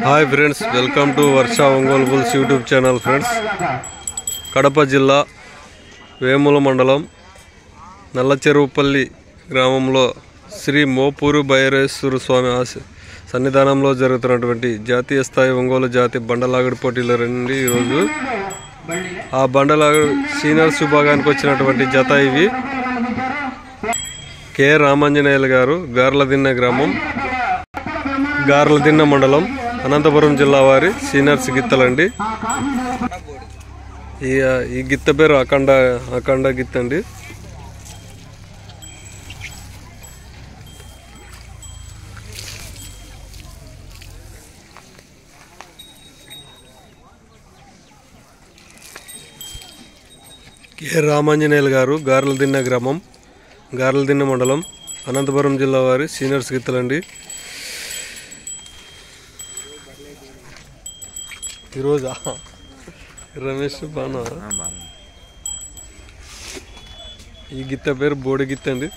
Hi friends, welcome to Varsha Ongole bulls YouTube channel. Friends, Kadapa జిల్లా వేముల మండలం నల్లచెరువుపల్లి గ్రామంలో శ్రీ మోపూరు భైరవేశ్వర స్వామి సన్నిధానంలో జరుగుతున్నటువంటి జాతీయ స్థాయి ఒంగోలు జాతి బండలాగుడు పోటీలు రండి. ఈరోజు ఆ బండలాగుడు సీనియర్స్ విభాగానికి వచ్చినటువంటి జత ఇవి. కె రామాంజనేయులు గారు, గార్లదిన్నె గ్రామం, గార్లదిన్నె మండలం, అనంతపురం జిల్లా వారి సీనియర్స్ గిత్తలండి. ఈ గిత్త పేరు అఖండ గిత్త అండి. కె రామాంజనేయులు గారు, గార్లదిన్నె గ్రామం, గార్లదిన్నె మండలం, అనంతపురం జిల్లా వారి సీనియర్స్ గిత్తలండి. ఈరోజు రమేష్ బాగా ఈ గిత్త పేరు బోడి గిత్త అండి.